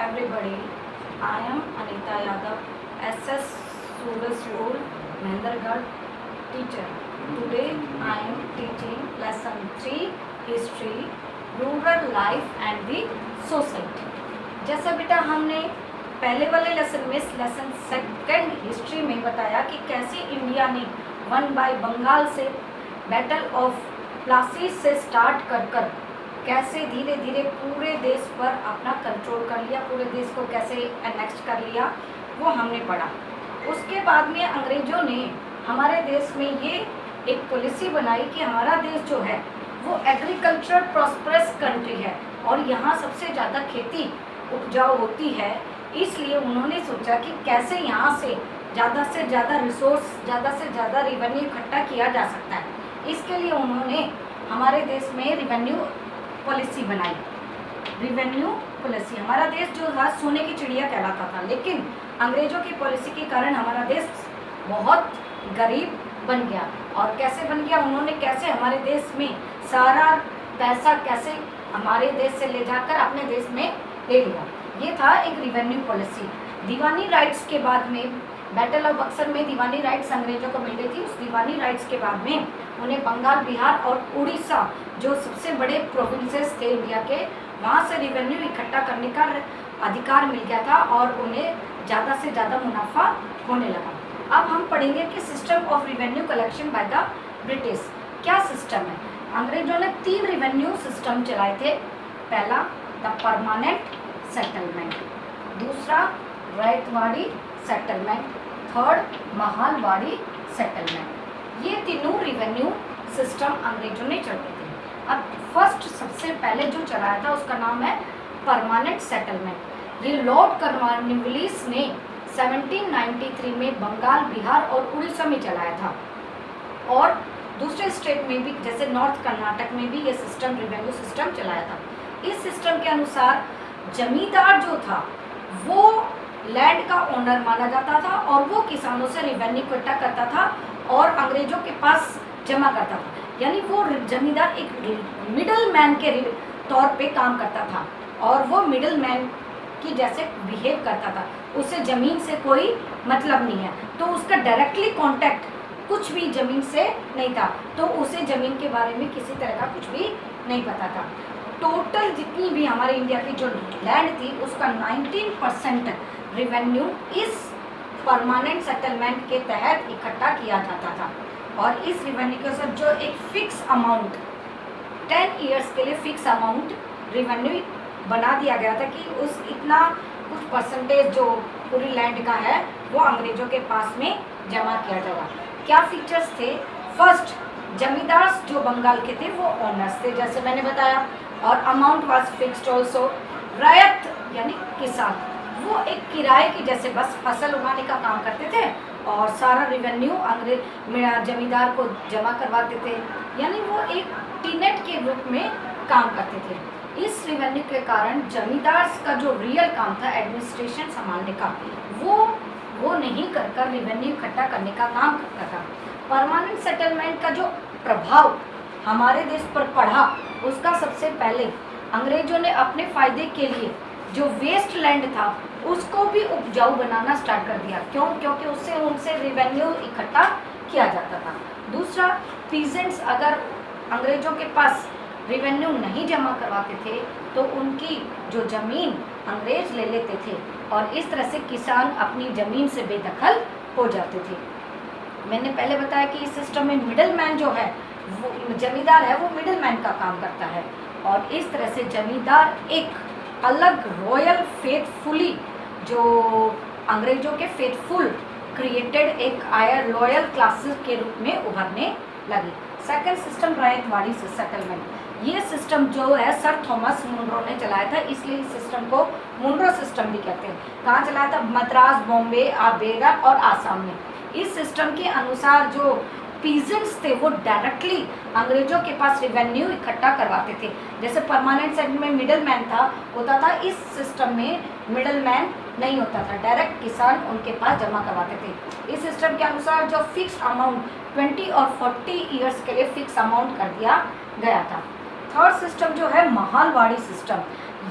everybody. I am Anita Yadav, SS Suraj School, Mahendragarh teacher. Today I am teaching lesson 3 history, rural life and the society. जैसा बेटा हमने पहले वाले lesson में lesson second history में बताया कि कैसे इंडिया ने वन बाय बंगाल से बैटल ऑफ प्लासी से स्टार्ट कर कैसे धीरे धीरे पूरे देश पर अपना कंट्रोल कर लिया, पूरे देश को कैसे एनेक्ट कर लिया, वो हमने पढ़ा। उसके बाद में अंग्रेज़ों ने हमारे देश में ये एक पॉलिसी बनाई कि हमारा देश जो है वो एग्रीकल्चर प्रॉस्परस कंट्री है और यहाँ सबसे ज़्यादा खेती उपजाऊ होती है। इसलिए उन्होंने सोचा कि कैसे यहाँ से ज़्यादा रिसोर्स, ज़्यादा से ज़्यादा रिवेन्यू इकट्ठा किया जा सकता है। इसके लिए उन्होंने हमारे देश में रिवेन्यू पॉलिसी बनाई। रिवेन्यू पॉलिसी, हमारा देश जो था सोने की चिड़िया कहलाता था, लेकिन अंग्रेज़ों की पॉलिसी के कारण हमारा देश बहुत गरीब बन गया। और कैसे बन गया, उन्होंने कैसे हमारे देश में सारा पैसा कैसे हमारे देश से ले जाकर अपने देश में ले लिया। ये था एक रिवेन्यू पॉलिसी। दीवानी राइट्स के बाद में बैटल ऑफ बक्सर में दीवानी राइट्स अंग्रेज़ों को मिल गई थी। उस दीवानी राइट्स के बाद में उन्हें बंगाल, बिहार और उड़ीसा जो सबसे बड़े प्रोविंसेस थे इंडिया के, वहाँ से रिवेन्यू इकट्ठा करने का अधिकार मिल गया था और उन्हें ज़्यादा से ज़्यादा मुनाफा होने लगा। अब हम पढ़ेंगे कि system of revenue collection by the British क्या सिस्टम है। अंग्रेज़ों ने 3 रिवेन्यू सिस्टम चलाए थे। पहला द परमानेंट सेटलमेंट, दूसरा ryotwari settlement, third Mahalwari settlement. ये तीनों रिवेन्यू सिस्टम अंग्रेजों ने चलाए थे। अब फर्स्ट सबसे पहले जो चलाया था उसका नाम है परमानेंट सेटलमेंट। ये लॉर्ड कॉर्नवालिस ने 1793 में बंगाल, बिहार और उड़ीसा में चलाया था और दूसरे स्टेट में भी जैसे नॉर्थ कर्नाटक में भी ये सिस्टम, रिवेन्यू सिस्टम चलाया था। इस सिस्टम के अनुसार जमींदार जो था वो लैंड का ओनर माना जाता था और वो किसानों से रिवेन्यू इकट्ठा करता था और अंग्रेजों के पास जमा करता था। यानी वो जमींदार एक मिडल मैन के तौर पे काम करता था और वो मिडल मैन की जैसे बिहेव करता था। उसे ज़मीन से कोई मतलब नहीं है, तो उसका डायरेक्टली कांटेक्ट कुछ भी ज़मीन से नहीं था, तो उसे ज़मीन के बारे में किसी तरह का कुछ भी नहीं पता था। टोटल जितनी भी हमारे इंडिया की जो लैंड थी उसका 19% रिवेन्यू इस परमानेंट सेटलमेंट के तहत इकट्ठा किया जाता था। और इस रिवेन्यू के साथ जो एक फिक्स अमाउंट 10 ईयर्स के लिए फिक्स अमाउंट रिवेन्यू बना दिया गया था कि उस इतना कुछ परसेंटेज जो पूरी लैंड का है वो अंग्रेज़ों के पास में जमा किया जाएगा। क्या फीचर्स थे? फर्स्ट, जमींदार जो बंगाल के थे वो ओनर्स थे जैसे मैंने बताया, और अमाउंट वाज फिक्स्ड ऑल्सो। रैयत यानी किसान, वो एक किराए की जैसे बस फसल उगाने का काम करते थे और सारा रिवेन्यू अंग्रेज जमींदार को जमा करवाते थे, यानी वो एक टीनेट के रूप में काम करते थे। इस रिवेन्यू के कारण जमींदार का जो रियल काम था एडमिनिस्ट्रेशन संभालने का, वो नहीं कर रिवेन्यू इकट्ठा करने का काम करता था। परमानेंट सेटलमेंट का जो प्रभाव हमारे देश पर पड़ा उसका सबसे पहले अंग्रेजों ने अपने फ़ायदे के लिए जो वेस्ट लैंड था उसको भी उपजाऊ बनाना स्टार्ट कर दिया। क्यों? क्योंकि उससे उनसे रिवेन्यू इकट्ठा किया जाता था। दूसरा, पीजेंट्स अगर अंग्रेजों के पास रिवेन्यू नहीं जमा करवाते थे तो उनकी जो ज़मीन अंग्रेज ले लेते थे और इस तरह से किसान अपनी ज़मीन से बेदखल हो जाते थे। मैंने पहले बताया कि इस सिस्टम में मिडल मैन जो है वो जमींदार है, वो मिडल मैन का काम करता है और इस तरह से जमींदार एक अलग रॉयल फेथफुली जो अंग्रेजों के फेथफुल क्रिएटेड एक आयर लॉयल क्लासेस के रूप में उभरने लगी। Second system ryotwari settlement. ये सिस्टम जो है सर थॉमस मुनरो ने चलाया था, इसलिए इस सिस्टम को मुनरो सिस्टम भी कहते हैं। कहाँ चलाया था? मद्रास, बॉम्बे, आबेरा और आसाम में। इस सिस्टम के अनुसार जो पीजेंट्स थे वो डायरेक्टली अंग्रेजों के पास रिवेन्यू इकट्ठा करवाते थे। जैसे परमानेंट सेटलमेंट में मिडल मैन होता था, इस सिस्टम में मिडल मैन नहीं होता था, डायरेक्ट किसान उनके पास जमा करवाते थे। इस सिस्टम के अनुसार जो फिक्स अमाउंट 20 और 40 ईयर्स के लिए फिक्स अमाउंट कर दिया गया था। थर्ड सिस्टम जो है महालवाड़ी सिस्टम।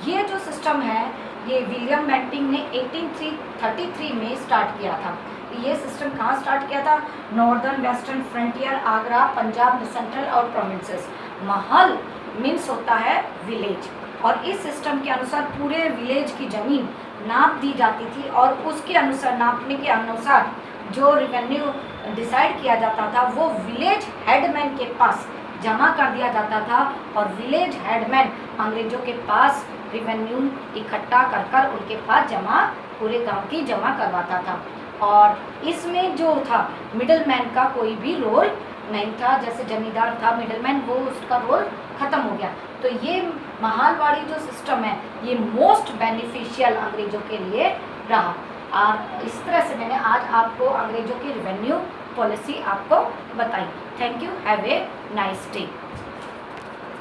ये जो सिस्टम है ये विलियम बेंटिंग ने 1833 में स्टार्ट किया था। ये सिस्टम कहाँ स्टार्ट किया था? Northern western frontier, Agra, Punjab, central और प्रोविंसेस। महल मीन्स होता है विलेज, और इस सिस्टम के अनुसार पूरे विलेज की ज़मीन नाप दी जाती थी, और उसके अनुसार, नापने के अनुसार जो रेवेन्यू डिसाइड किया जाता था वो विलेज हेडमैन के पास जमा कर दिया जाता था, और विलेज हेडमैन अंग्रेजों के पास रेवेन्यू इकट्ठा कर कर उनके पास जमा, पूरे गांव की जमा करवाता था। और इसमें जो था मिडलमैन का कोई भी रोल नहीं था, जैसे जमींदार था मिडलमैन, वो उसका रोल ख़त्म हो गया। तो ये महालवाड़ी जो सिस्टम है ये मोस्ट बेनिफिशियल अंग्रेजों के लिए रहा। और इस तरह से मैंने आज आपको अंग्रेजों की रेवेन्यू पॉलिसी आपको बताई। Thank you, have a nice day.